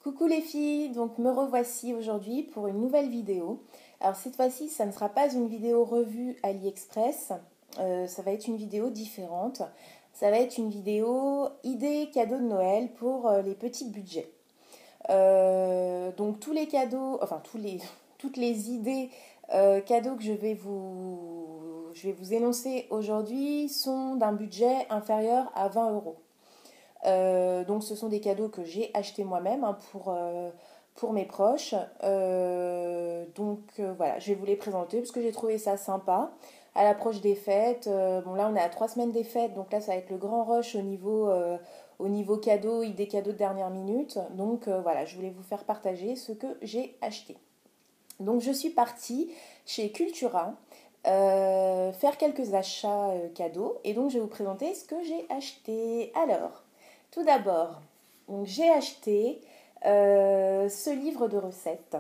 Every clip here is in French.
Coucou les filles, donc me revoici aujourd'hui pour une nouvelle vidéo. Alors cette fois-ci, ça ne sera pas une vidéo revue AliExpress, ça va être une vidéo différente. Ça va être une vidéo idées cadeaux de Noël pour les petits budgets. Donc tous les cadeaux, toutes les idées cadeaux que je vais vous énoncer aujourd'hui sont d'un budget inférieur à 20 euros. Donc ce sont des cadeaux que j'ai achetés moi-même hein, pour mes proches. Voilà, je vais vous les présenter parce que j'ai trouvé ça sympa. À l'approche des fêtes, bon là on est à 3 semaines des fêtes, donc là ça va être le grand rush au niveau cadeaux, idées cadeaux de dernière minute. Donc voilà, je voulais vous faire partager ce que j'ai acheté. Donc je suis partie chez Cultura faire quelques achats cadeaux et donc je vais vous présenter ce que j'ai acheté. Alors, tout d'abord, donc j'ai acheté ce livre de recettes.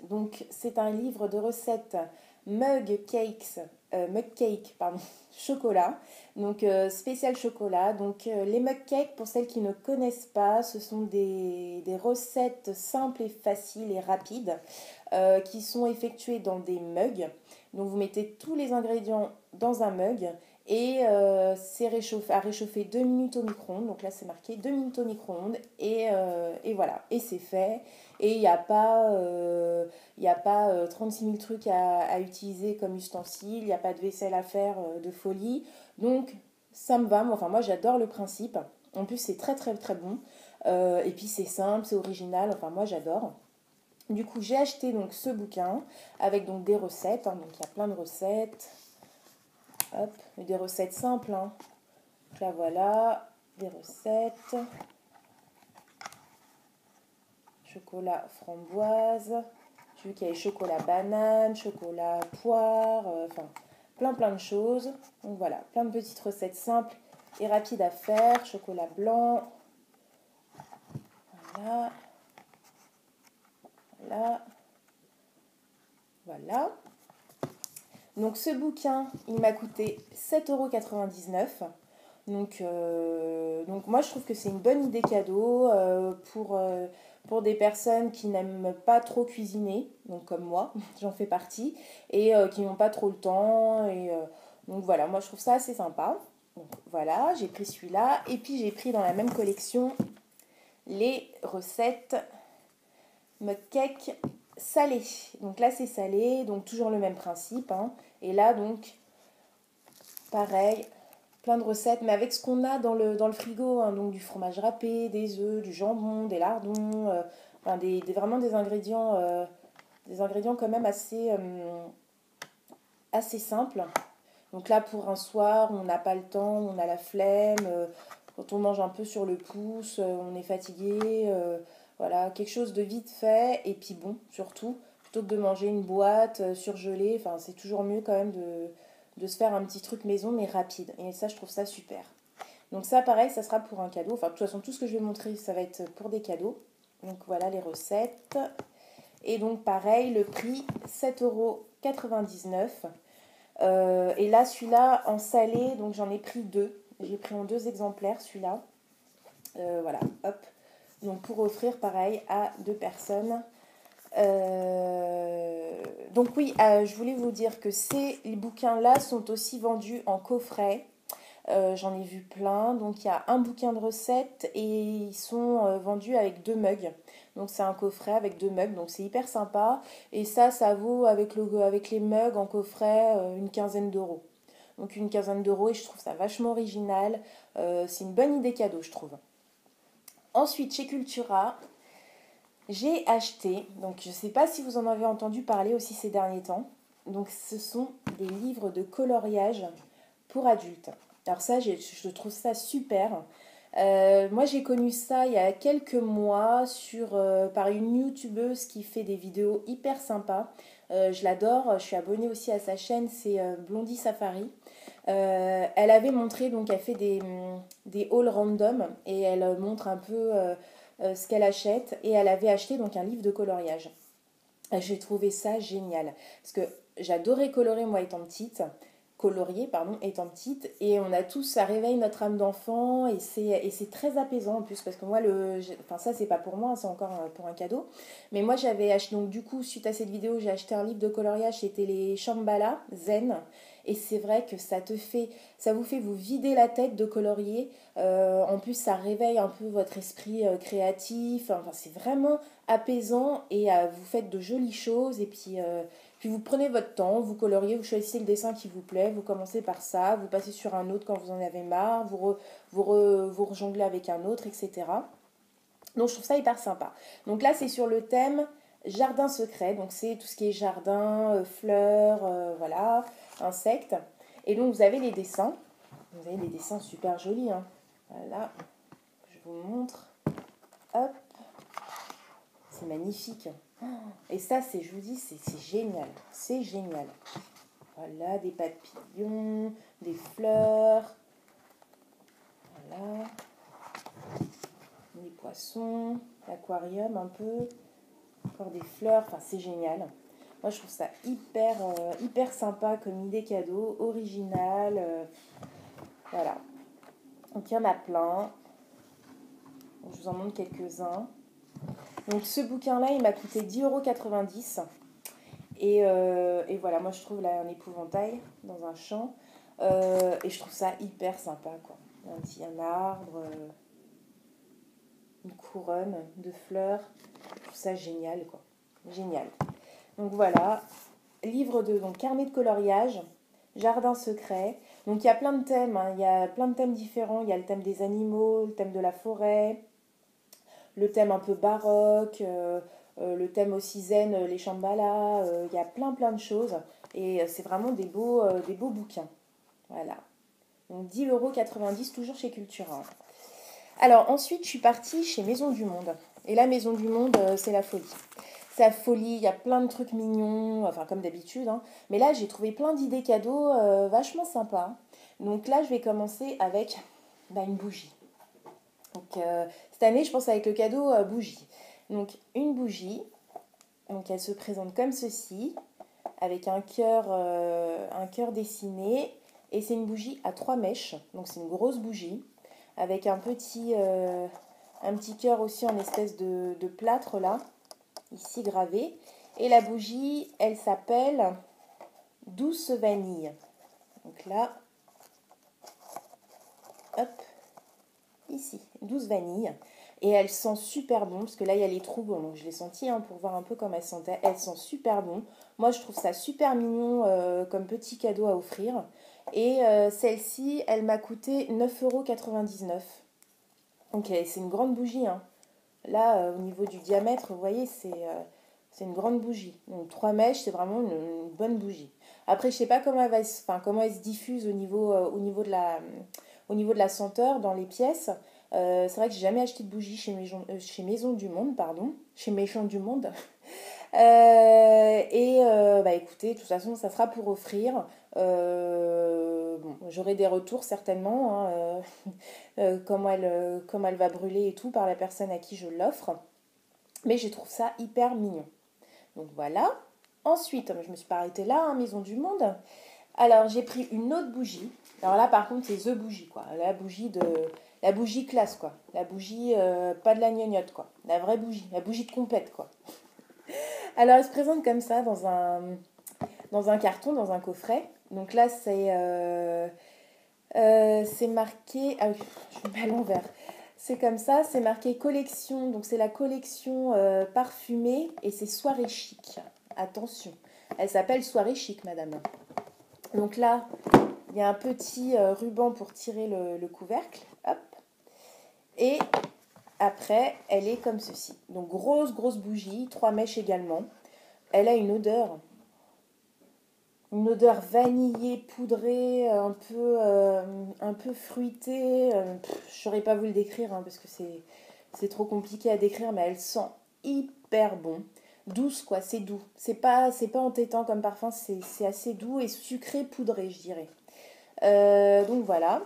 Donc c'est un livre de recettes mug cake, pardon, chocolat. Donc spécial chocolat. Donc les mug cakes, pour celles qui ne connaissent pas, ce sont des recettes simples et faciles et rapides qui sont effectuées dans des mugs. Donc vous mettez tous les ingrédients dans un mug et c'est à réchauffer 2 minutes au micro-ondes. Donc là c'est marqué 2 minutes au micro-ondes et voilà, et c'est fait. Et il n'y a pas, 36 000 trucs à utiliser comme ustensile, il n'y a pas de vaisselle à faire de folie. Donc ça me va, enfin moi j'adore le principe. En plus c'est très très très bon. Et puis c'est simple, c'est original, enfin moi j'adore. Du coup, j'ai acheté donc ce bouquin avec donc des recettes. Hein, donc il y a plein de recettes. Hop, et des recettes simples. Hein. Donc là voilà, des recettes. Chocolat framboise. J'ai vu qu'il y avait chocolat banane, chocolat poire, enfin plein de choses. Donc voilà, plein de petites recettes simples et rapides à faire. Chocolat blanc. Voilà. Voilà. Voilà. Donc ce bouquin, il m'a coûté 7,99 €. Donc moi je trouve que c'est une bonne idée cadeau pour des personnes qui n'aiment pas trop cuisiner, donc comme moi, j'en fais partie, et qui n'ont pas trop le temps. Donc voilà, moi je trouve ça assez sympa. Donc voilà, j'ai pris celui-là. Et puis j'ai pris dans la même collection les recettes cake salé. Donc là c'est salé, donc toujours le même principe. Hein. Et là donc pareil, plein de recettes, mais avec ce qu'on a dans le frigo, hein, donc du fromage râpé, des œufs, du jambon, des lardons, enfin vraiment des ingrédients quand même assez simples. Donc là pour un soir, on n'a pas le temps, on a la flemme, quand on mange un peu sur le pouce, on est fatigué, voilà, quelque chose de vite fait et puis bon, surtout, plutôt que de manger une boîte surgelée, enfin c'est toujours mieux quand même de se faire un petit truc maison mais rapide. Et ça, je trouve ça super. Donc ça, pareil, ça sera pour un cadeau. Enfin, de toute façon, tout ce que je vais montrer, ça va être pour des cadeaux. Donc voilà les recettes. Et donc pareil, le prix, 7,99 €. Et là, celui-là, en salé, donc j'en ai pris deux. J'ai pris en 2 exemplaires, celui-là. Voilà, hop. Donc pour offrir, pareil, à 2 personnes. Donc oui, je voulais vous dire que les bouquins-là sont aussi vendus en coffret. J'en ai vu plein. Donc il y a un bouquin de recettes et ils sont vendus avec 2 mugs. Donc c'est un coffret avec 2 mugs. Donc c'est hyper sympa. Et ça vaut avec les mugs en coffret une quinzaine d'euros. Donc une quinzaine d'euros et je trouve ça vachement original. C'est une bonne idée cadeau, je trouve. Ensuite, chez Cultura, j'ai acheté, donc je ne sais pas si vous en avez entendu parler aussi ces derniers temps, donc ce sont des livres de coloriage pour adultes. Alors ça, je trouve ça super. Moi, j'ai connu ça il y a quelques mois par une youtubeuse qui fait des vidéos hyper sympas. Je l'adore, je suis abonnée aussi à sa chaîne, c'est Blondie Safari. Elle avait montré, donc elle fait des hauls random et elle montre un peu ce qu'elle achète. Et elle avait acheté donc un livre de coloriage. J'ai trouvé ça génial parce que j'adorais colorer moi étant petite. coloriée, pardon, étant petite. Et on a tous, ça réveille notre âme d'enfant et c'est très apaisant en plus. Parce que moi, enfin ça c'est pas pour moi, c'est encore pour un cadeau. Mais moi j'avais acheté, donc du coup, suite à cette vidéo, j'ai acheté un livre de coloriage, c'était les Shambhala Zen. Et c'est vrai que ça vous fait vous vider la tête de colorier. En plus, ça réveille un peu votre esprit créatif. Enfin, c'est vraiment apaisant et vous faites de jolies choses. Et puis vous prenez votre temps, vous coloriez, vous choisissez le dessin qui vous plaît, vous commencez par ça, vous passez sur un autre quand vous en avez marre, vous rejonglez avec un autre, etc. Donc je trouve ça hyper sympa. Donc là, c'est sur le thème jardin secret. Donc c'est tout ce qui est jardin, fleurs, voilà, insectes. Et donc vous avez les dessins. Vous avez des dessins super jolis, hein. Voilà, je vous montre. Hop, c'est magnifique. Et ça, je vous dis, c'est génial. C'est génial. Voilà, des papillons, des fleurs. Voilà. Des poissons, l'aquarium un peu. Encore des fleurs. Enfin, c'est génial. Moi, je trouve ça hyper sympa comme idée cadeau, original. Voilà. Donc, il y en a plein. Je vous en montre quelques-uns. Donc, ce bouquin-là, il m'a coûté 10,90 €. Et voilà, moi, je trouve là un épouvantail dans un champ. Et je trouve ça hyper sympa, quoi. Un arbre, une couronne de fleurs. Je trouve ça génial, quoi. Génial. Donc voilà, donc carnet de coloriage, jardin secret. Donc il y a plein de thèmes, hein. Il y a plein de thèmes différents. Il y a le thème des animaux, le thème de la forêt, le thème un peu baroque, le thème aussi zen, les Shambhala. Il y a plein de choses. Et c'est vraiment des beaux bouquins. Voilà. Donc 10,90 € toujours chez Cultura. Alors ensuite, je suis partie chez Maison du Monde. Et là, Maison du Monde, c'est la folie. C'est la folie, il y a plein de trucs mignons, enfin comme d'habitude, hein. Mais là, j'ai trouvé plein d'idées cadeaux vachement sympas. Donc là, je vais commencer avec une bougie. Donc cette année, je pense avec le cadeau bougie. Donc une bougie, donc elle se présente comme ceci, avec un cœur dessiné. Et c'est une bougie à 3 mèches, donc c'est une grosse bougie, avec un petit cœur aussi en espèce de plâtre là, ici gravé. Et la bougie, elle s'appelle Douce Vanille. Donc là, hop, ici, Douce Vanille. Et elle sent super bon, parce que là, il y a les trous, bon, donc je l'ai senti pour voir un peu comment elle sentait. Elle sent super bon. Moi, je trouve ça super mignon comme petit cadeau à offrir. Et celle-ci, elle m'a coûté 9,99 €. Donc, c'est une grande bougie, hein. Là, au niveau du diamètre, vous voyez, c'est une grande bougie. Donc 3 mèches, c'est vraiment une bonne bougie. Après, je sais pas comment elle se diffuse au niveau de la senteur dans les pièces. C'est vrai que j'ai jamais acheté de bougie chez Maison du Monde, pardon. Chez Méchant du Monde. Écoutez, de toute façon, ça sera pour offrir. Bon, j'aurai des retours certainement, hein, comment elle va brûler et tout par la personne à qui je l'offre. Mais je trouve ça hyper mignon. Donc voilà. Ensuite, je me suis pas arrêtée là, hein, Maison du Monde. Alors j'ai pris une autre bougie. Alors là par contre c'est the bougie quoi. La bougie classe quoi. La bougie pas de la gnognotte quoi. La vraie bougie, la bougie de complète quoi. Alors elle se présente comme ça dans un carton, dans un coffret. Donc là c'est marqué. Ah oui, je mets à l'envers. C'est comme ça, c'est marqué collection. Donc c'est la collection parfumée et c'est soirée chic. Attention, elle s'appelle soirée chic, madame. Donc là, il y a un petit ruban pour tirer le couvercle. Hop. Et après, elle est comme ceci. Donc grosse bougie, 3 mèches également. Elle a une odeur vanillée, poudrée, un peu fruitée. Je ne saurais pas vous le décrire parce que c'est trop compliqué à décrire, mais elle sent hyper bon. Douce quoi, c'est doux. C'est pas entêtant comme parfum, c'est assez doux et sucré, poudré, je dirais. Donc voilà.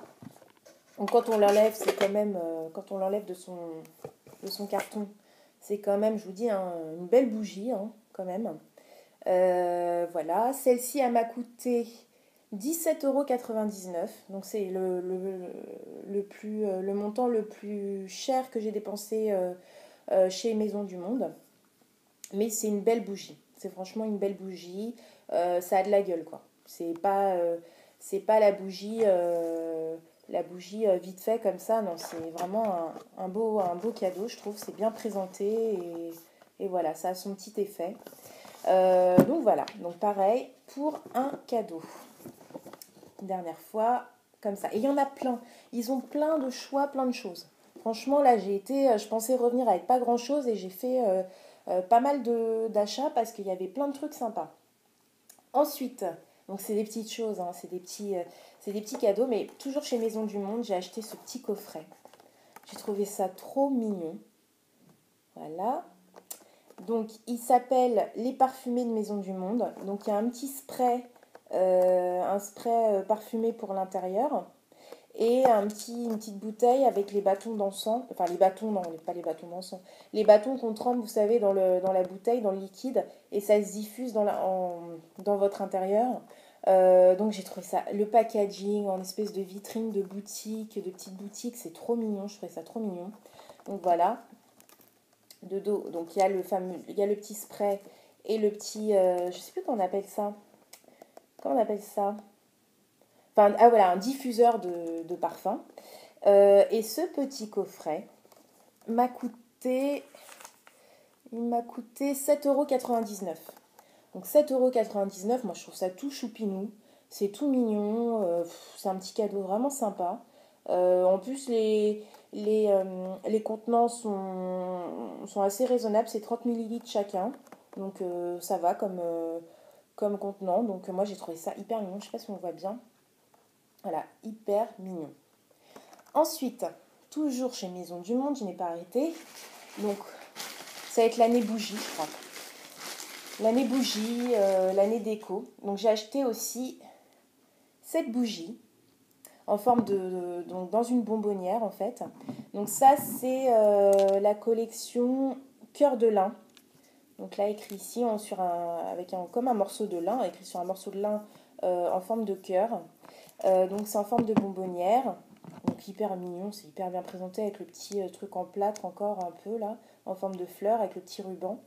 Donc quand on l'enlève, c'est quand même, quand on l'enlève de son carton, c'est quand même, je vous dis, hein, une belle bougie, hein, quand même. Voilà, celle-ci, elle m'a coûté 17,99 €. Donc c'est le montant le plus cher que j'ai dépensé chez Maison du Monde. Mais c'est une belle bougie. C'est franchement une belle bougie. Ça a de la gueule, quoi. C'est pas la bougie vite fait comme ça. Non, c'est vraiment un beau cadeau, je trouve. C'est bien présenté et voilà, ça a son petit effet. Donc voilà, donc pareil pour un cadeau. Une dernière fois, comme ça. Et il y en a plein. Ils ont plein de choix, plein de choses. Franchement, là, je pensais revenir avec pas grand-chose et j'ai fait pas mal d'achats parce qu'il y avait plein de trucs sympas. Ensuite, donc c'est des petites choses, hein, c'est des petits cadeaux, mais toujours chez Maison du Monde, j'ai acheté ce petit coffret. J'ai trouvé ça trop mignon. Voilà. Donc, il s'appelle Les Parfumés de Maison du Monde. Donc, il y a un spray parfumé pour l'intérieur et une petite bouteille avec les bâtons d'encens. Enfin, les bâtons, non, pas les bâtons d'encens. Les bâtons qu'on trempe, vous savez, dans la bouteille, dans le liquide, et ça se diffuse dans votre intérieur. Donc, j'ai trouvé ça, le packaging en espèce de vitrine de boutique, de petite boutique, c'est trop mignon. Je trouvais ça trop mignon. Donc, voilà. De dos, donc il y a le petit spray et le petit, je sais plus comment on appelle ça. Comment on appelle ça? Enfin, ah voilà, un diffuseur de parfum. Et ce petit coffret m'a coûté, il m'a coûté 7,99 €. Donc 7,99 €, moi je trouve ça tout choupinou. C'est tout mignon, c'est un petit cadeau vraiment sympa. En plus, les contenants sont assez raisonnables, c'est 30 millilitres chacun. Donc ça va comme contenant. Donc moi j'ai trouvé ça hyper mignon, je sais pas si on voit bien. Voilà, hyper mignon. Ensuite, toujours chez Maison du Monde, je n'ai pas arrêté. Donc ça va être l'année bougie, je crois. L'année bougie, l'année déco. Donc j'ai acheté aussi cette bougie en forme donc dans une bonbonnière en fait. Donc ça c'est la collection Cœur de lin. Donc là écrit ici comme un morceau de lin, écrit sur un morceau de lin en forme de cœur. Donc c'est en forme de bonbonnière. Donc hyper mignon, c'est hyper bien présenté avec le petit truc en plâtre encore un peu là, en forme de fleur avec le petit ruban.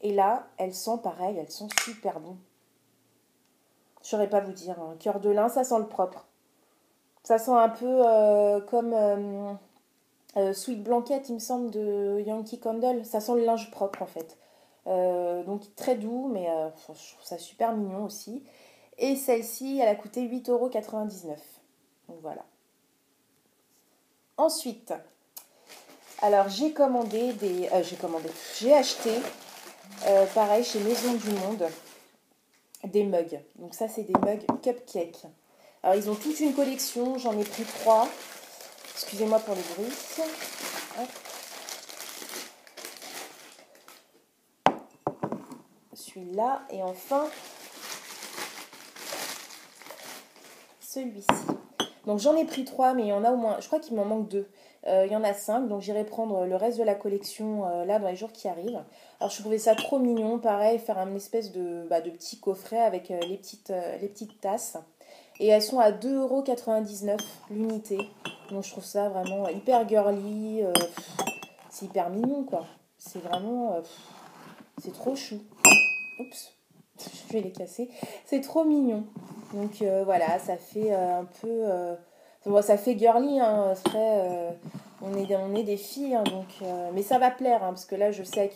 Et là, elles sont pareilles, elles sont super bon. Je saurais pas vous dire, hein. Cœur de lin, ça sent le propre. Ça sent un peu comme Sweet Blanket, il me semble, de Yankee Candle. Ça sent le linge propre en fait. Donc très doux, mais je trouve ça super mignon aussi. Et celle-ci, elle a coûté 8,99 €. Donc voilà. Ensuite, alors j'ai acheté, pareil, chez Maison du Monde, des mugs. Donc ça, c'est des mugs cupcake. Alors, ils ont toute une collection. J'en ai pris 3. Excusez-moi pour le bruit. Hop. Celui-là. Et enfin, celui-ci. Donc, j'en ai pris 3, mais il y en a au moins... Je crois qu'il m'en manque 2. Il y en a 5, donc j'irai prendre le reste de la collection là dans les jours qui arrivent. Alors je trouvais ça trop mignon, pareil, faire un espèce de petit coffret avec les petites tasses. Et elles sont à 2,99 € l'unité. Donc je trouve ça vraiment hyper girly, c'est hyper mignon quoi. C'est vraiment, c'est trop chou. Oups, je vais les casser. C'est trop mignon. Donc voilà, ça fait un peu... bon, ça fait girly, hein, on est des filles, hein, donc, mais ça va plaire, hein, parce que là je sais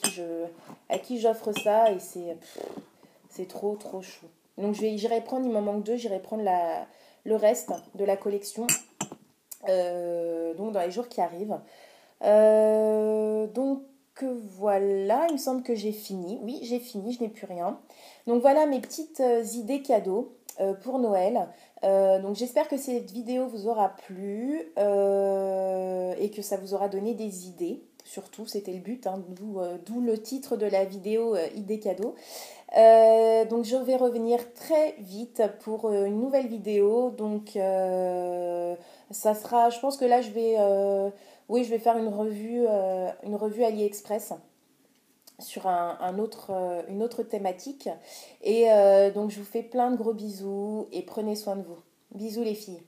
à qui j'offre ça et c'est trop trop chou. Donc j'irai prendre, il m'en manque 2, j'irai prendre le reste de la collection donc dans les jours qui arrivent. Donc voilà, il me semble que j'ai fini. Oui, j'ai fini, je n'ai plus rien. Donc voilà mes petites idées cadeaux pour Noël. Donc j'espère que cette vidéo vous aura plu et que ça vous aura donné des idées. Surtout, c'était le but, hein, d'où le titre de la vidéo idées cadeaux. Donc je vais revenir très vite pour une nouvelle vidéo. Donc ça sera, je pense que là je vais faire une revue AliExpress. sur une autre thématique. Et donc je vous fais plein de gros bisous et prenez soin de vous. Bisous les filles.